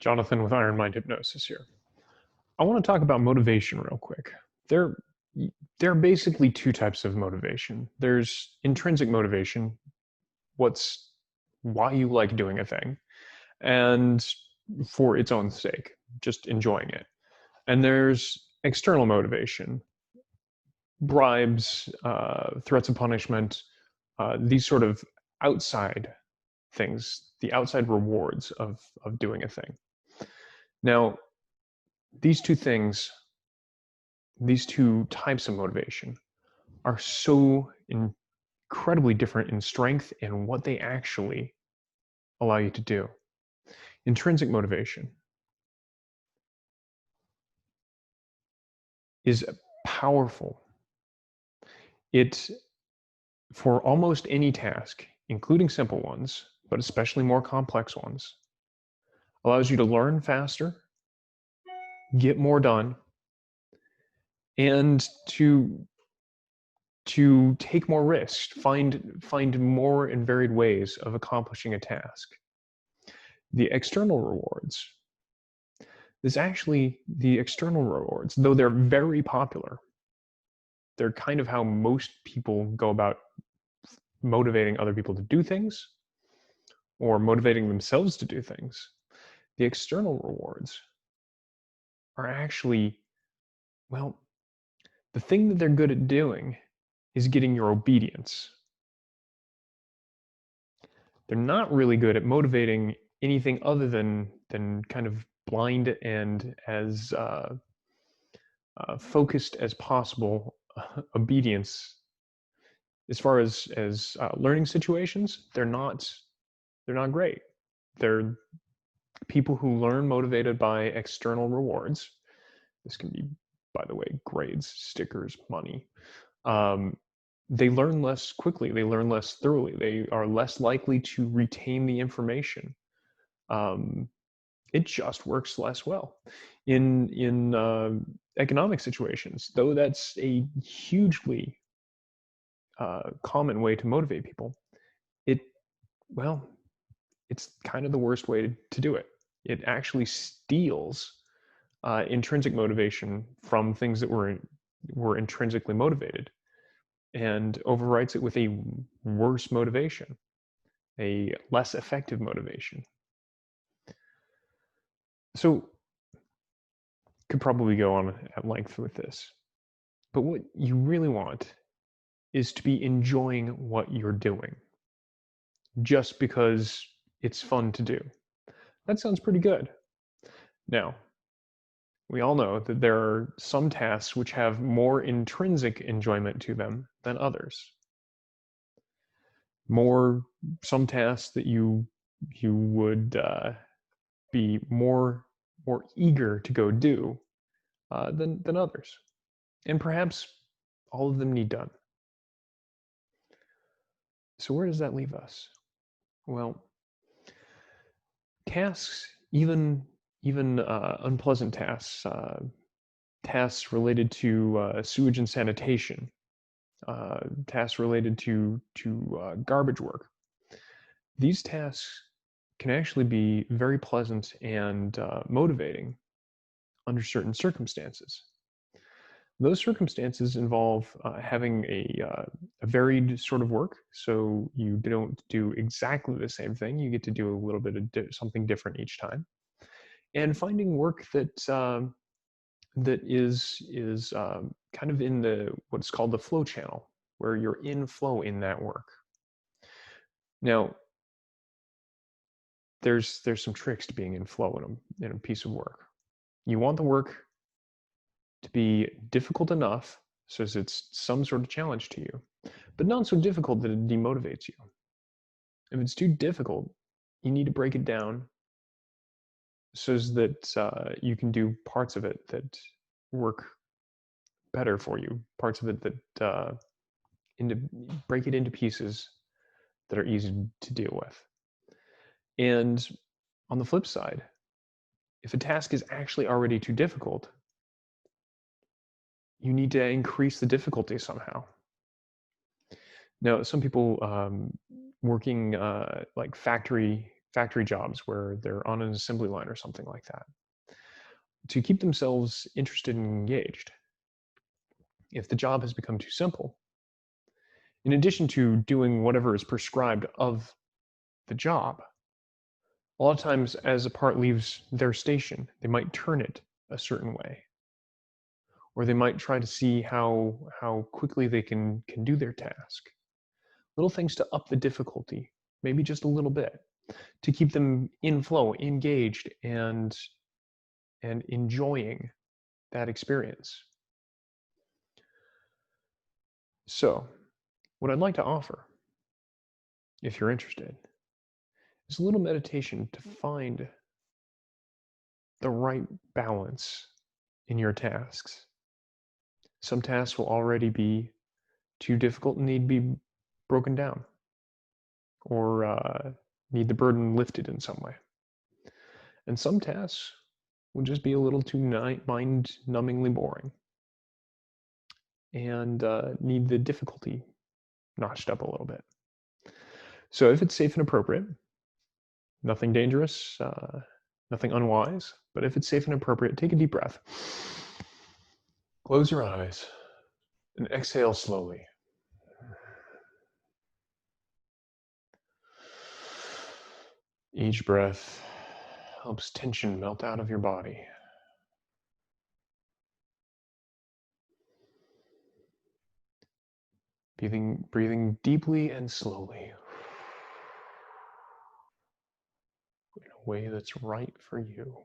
Jonathan with Iron Mind Hypnosis here. I want to talk about motivation real quick. There, there are basically two types of motivation. There's intrinsic motivation, what's why you like doing a thing, and for its own sake, just enjoying it. And there's external motivation, bribes, threats of punishment, these sort of outside things, the outside rewards of doing a thing. Now, these two things, these two types of motivation are so incredibly different in strength and what they actually allow you to do. Intrinsic motivation is powerful. It, for almost any task, including simple ones, but especially more complex ones, allows you to learn faster, get more done, and to take more risks, find more and varied ways of accomplishing a task. The external rewards, though they're very popular, they're kind of how most people go about motivating other people to do things or motivating themselves to do things. The external rewards are actually, well, the thing that they're good at doing is getting your obedience. They're not really good at motivating anything other than kind of blind and as focused as possible obedience. As far as learning situations, they're not great. They're people who learn motivated by external rewards. This can be, by the way, grades, stickers, money. They learn less quickly. They learn less thoroughly. They are less likely to retain the information. It just works less well in economic situations, though that's a hugely common way to motivate people. It's kind of the worst way to do it. It actually steals intrinsic motivation from things that were intrinsically motivated and overwrites it with a worse motivation, a less effective motivation. So, could probably go on at length with this, but what you really want is to be enjoying what you're doing just because it's fun to do. That sounds pretty good. Now, we all know that there are some tasks which have more intrinsic enjoyment to them than others. Some tasks that you would be more eager to go do than others, and perhaps all of them need done. So where does that leave us? Well, tasks, even unpleasant tasks, tasks related to sewage and sanitation, tasks related to garbage work. These tasks can actually be very pleasant and motivating under certain circumstances. Those circumstances involve having a varied sort of work, so you don't do exactly the same thing. You get to do a little bit of something different each time, and finding work that that is kind of in what's called the flow channel, where you're in flow in that work. Now, there's some tricks to being in flow in a piece of work. You want the work to be difficult enough so as it's some sort of challenge to you, but not so difficult that it demotivates you. If it's too difficult, you need to break it down so that you can do parts of it that work better for you, parts of it that break it into pieces that are easy to deal with. And on the flip side, if a task is actually already too difficult, you need to increase the difficulty somehow. Now, some people working like factory factory jobs where they're on an assembly line or something like that, to keep themselves interested and engaged. If the job has become too simple, in addition to doing whatever is prescribed of the job, a lot of times as a part leaves their station, they might turn it a certain way, or they might try to see how quickly they can do their task. Little things to up the difficulty, maybe just a little bit, to keep them in flow, engaged, and enjoying that experience. So, what I'd like to offer, if you're interested, is a little meditation to find the right balance in your tasks. Some tasks will already be too difficult and need to be broken down, or need the burden lifted in some way. And some tasks will just be a little too mind-numbingly boring and need the difficulty notched up a little bit. So if it's safe and appropriate, nothing dangerous, nothing unwise, but if it's safe and appropriate, take a deep breath. Close your eyes and exhale slowly. Each breath helps tension melt out of your body. Breathing deeply and slowly in a way that's right for you.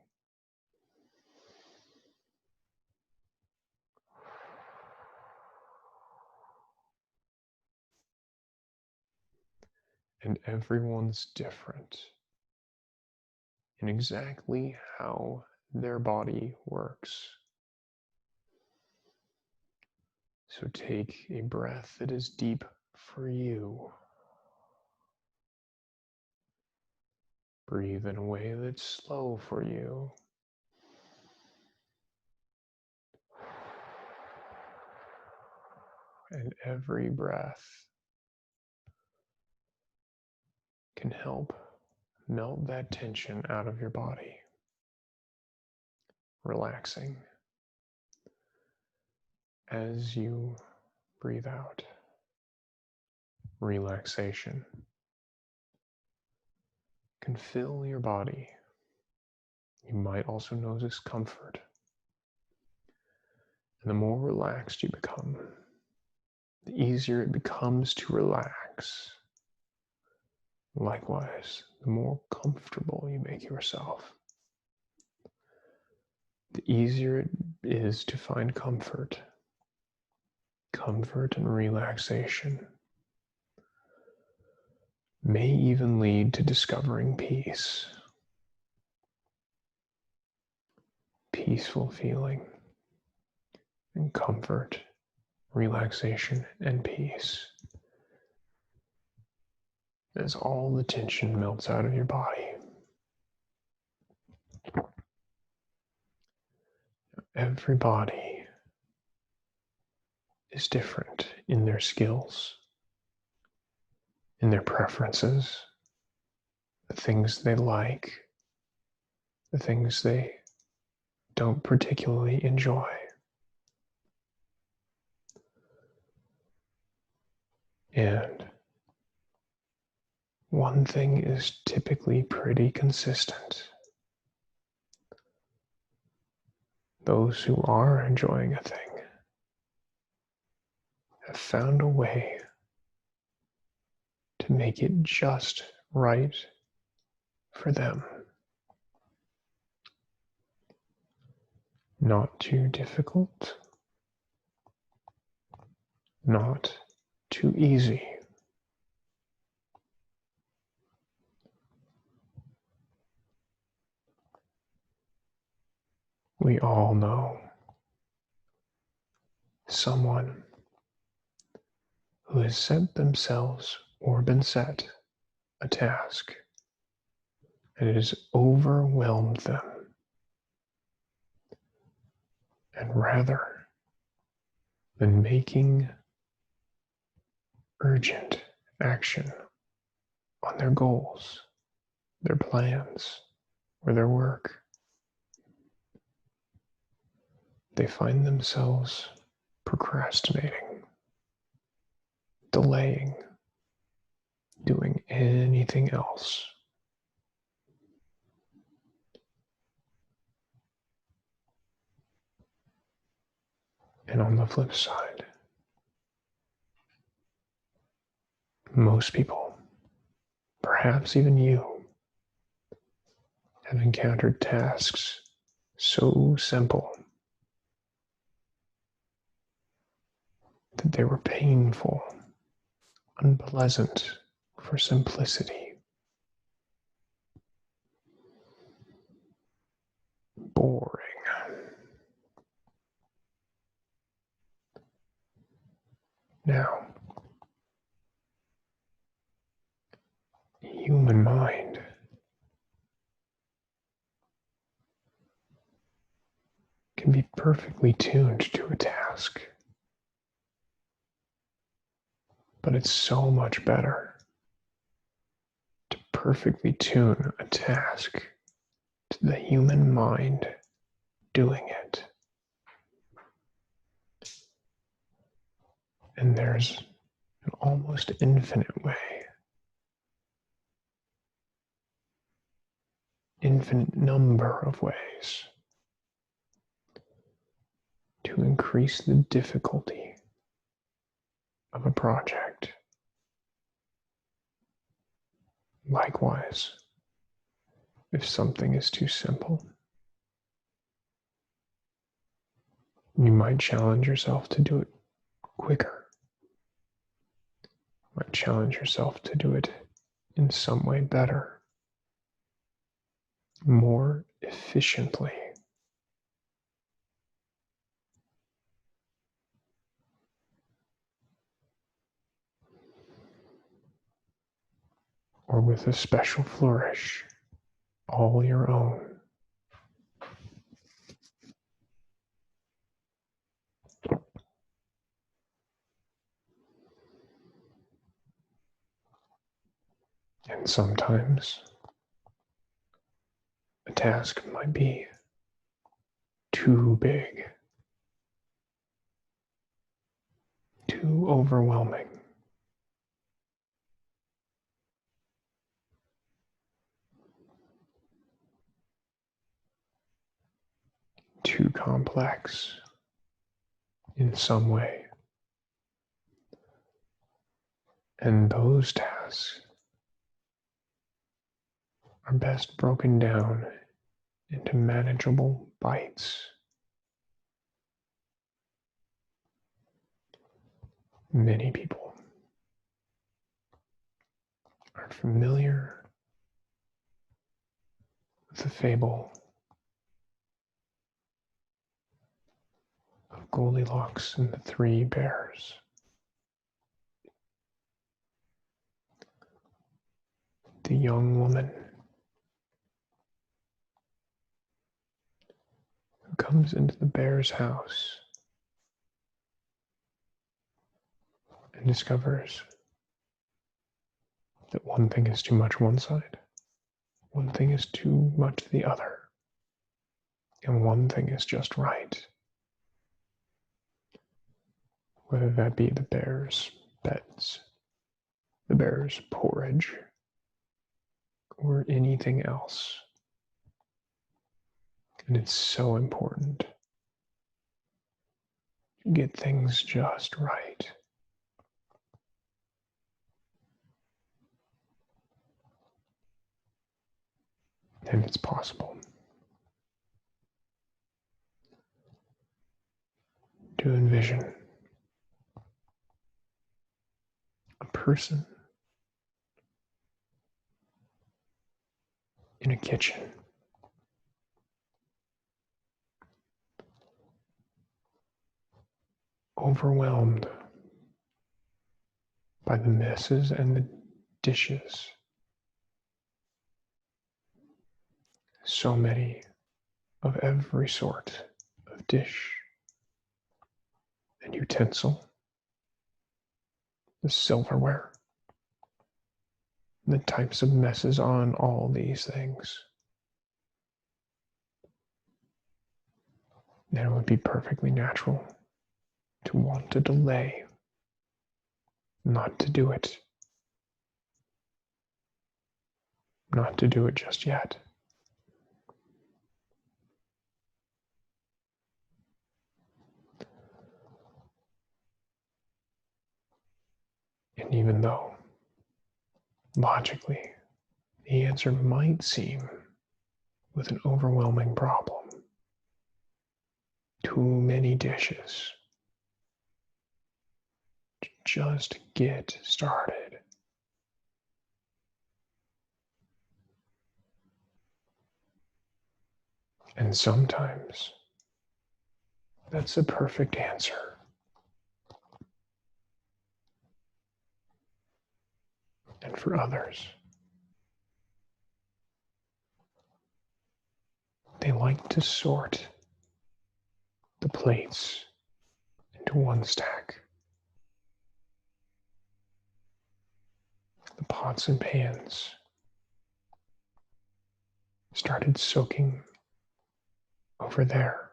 And everyone's different in exactly how their body works. So take a breath that is deep for you. Breathe in a way that's slow for you. And every breath can help melt that tension out of your body, relaxing as you breathe out. Relaxation can fill your body. You might also notice comfort. And the more relaxed you become, the easier it becomes to relax. Likewise, the more comfortable you make yourself, the easier it is to find comfort. Comfort and relaxation may even lead to discovering peace. Peaceful feeling and comfort, relaxation, and peace as all the tension melts out of your body. Every body is different in their skills, in their preferences, the things they like, the things they don't particularly enjoy. And one thing is typically pretty consistent. Those who are enjoying a thing have found a way to make it just right for them. Not too difficult, not too easy. We all know someone who has set themselves or been set a task and it has overwhelmed them. And rather than making urgent action on their goals, their plans, or their work, they find themselves procrastinating, delaying, doing anything else. And on the flip side, most people, perhaps even you, have encountered tasks so simple that they were painful, unpleasant for simplicity, boring. Now, human mind can be perfectly tuned to a task, but it's so much better to perfectly tune a task to the human mind doing it. And there's an almost infinite way, infinite number of ways to increase the difficulty of a project. Likewise, if something is too simple, you might challenge yourself to do it quicker. You might challenge yourself to do it in some way better, more efficiently. Or with a special flourish, all your own. And sometimes a task might be too big, too overwhelming. Too complex in some way. And those tasks are best broken down into manageable bites. Many people are familiar with the fable of Goldilocks and the Three Bears. The young woman who comes into the bear's house and discovers that one thing is too much one side, one thing is too much the other, and one thing is just right. Whether that be the bear's beds, the bear's porridge, or anything else. And it's so important to get things just right. And it's possible to envision a person in a kitchen, overwhelmed by the messes and the dishes. So many of every sort of dish and utensil, the silverware, the types of messes on all these things. And it would be perfectly natural to want to delay, not to do it, not to do it just yet. And even though, logically, the answer might seem with an overwhelming problem, too many dishes, to just get started. And sometimes that's a perfect answer. And for others, they like to sort the plates into one stack. The pots and pans started soaking over there.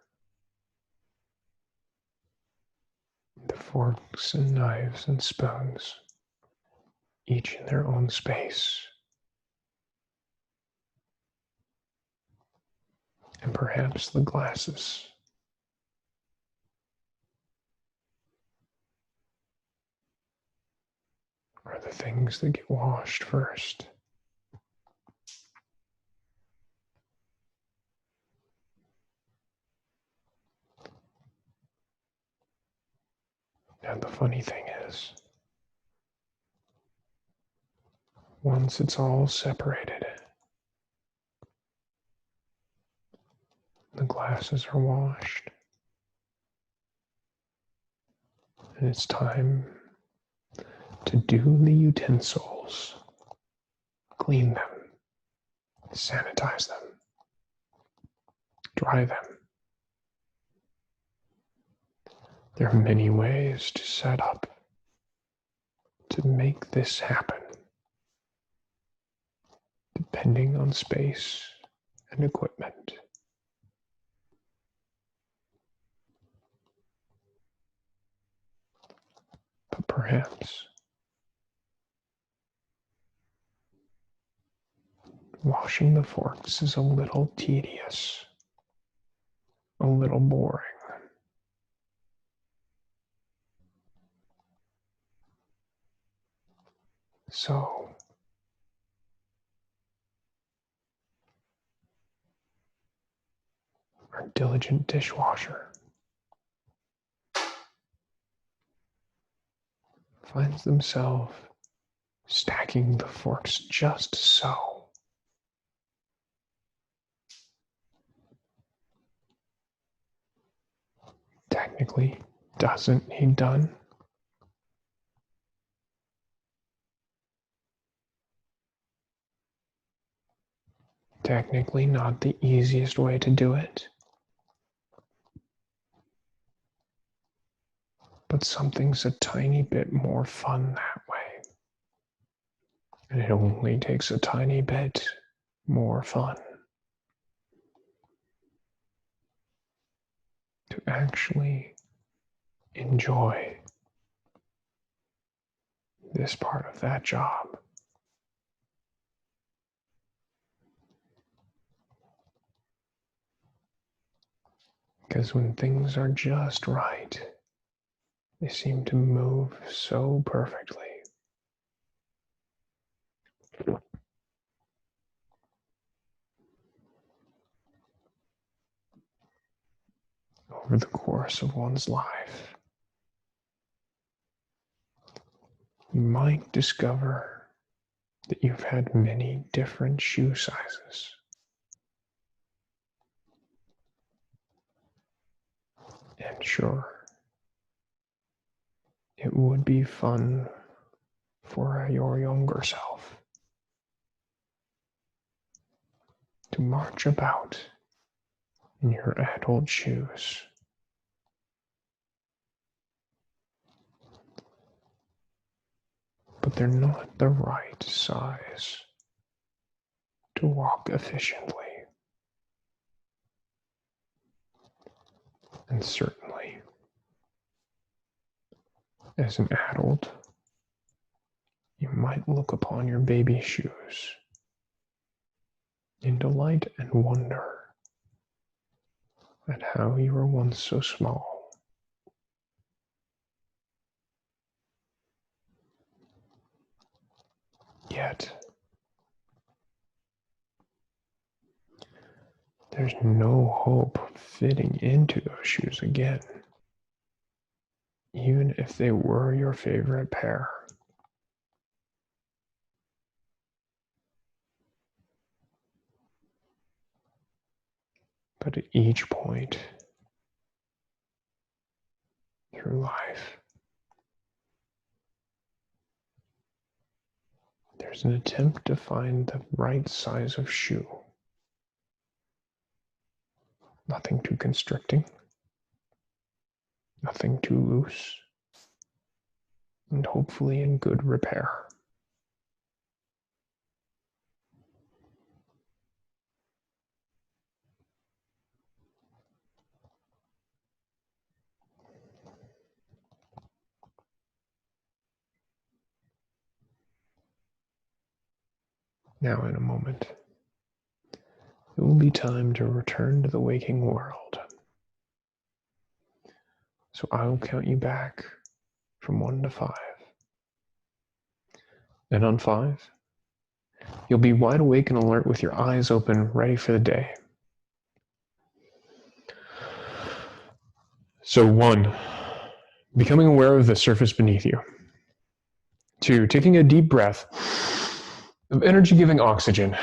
The forks and knives and spoons, each in their own space. And perhaps the glasses. Are the things that get washed first. And the funny thing is, once it's all separated, the glasses are washed, and it's time to do the utensils, clean them, sanitize them, dry them. There are many ways to set up to make this happen, depending on space and equipment. But perhaps washing the forks is a little tedious, a little boring. So, our diligent dishwasher finds themselves stacking the forks just so. Technically, doesn't need done. Technically, not the easiest way to do it. But something's a tiny bit more fun that way. And it only takes a tiny bit more fun to actually enjoy this part of that job. Because when things are just right, they seem to move so perfectly. Over the course of one's life, you might discover that you've had many different shoe sizes. And sure, it would be fun for your younger self to march about in your adult shoes. but they're not the right size to walk efficiently. And certainly, as an adult, you might look upon your baby shoes in delight and wonder at how you were once so small. Yet, there's no hope of fitting into those shoes again, even if they were your favorite pair. But at each point through life, there's an attempt to find the right size of shoe. Nothing too constricting, nothing too loose, and hopefully in good repair. Now, in a moment, it will be time to return to the waking world. So I will count you back from 1 to 5. And on 5, you'll be wide awake and alert with your eyes open, ready for the day. So 1, becoming aware of the surface beneath you. 2, taking a deep breath of energy-giving oxygen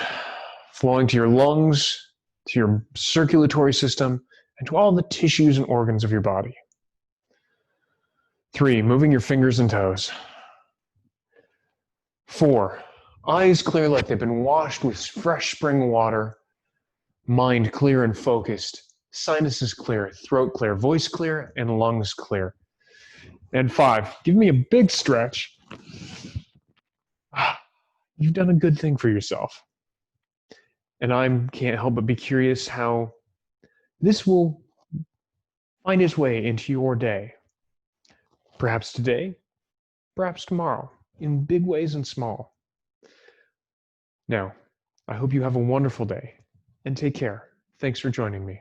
flowing to your lungs, to your circulatory system, and to all the tissues and organs of your body. 3, moving your fingers and toes. 4, eyes clear like they've been washed with fresh spring water, mind clear and focused, sinuses clear, throat clear, voice clear, and lungs clear. And 5, give me a big stretch. You've done a good thing for yourself. And I can't help but be curious how this will find its way into your day. Perhaps today, perhaps tomorrow, in big ways and small. Now, I hope you have a wonderful day, and take care. Thanks for joining me.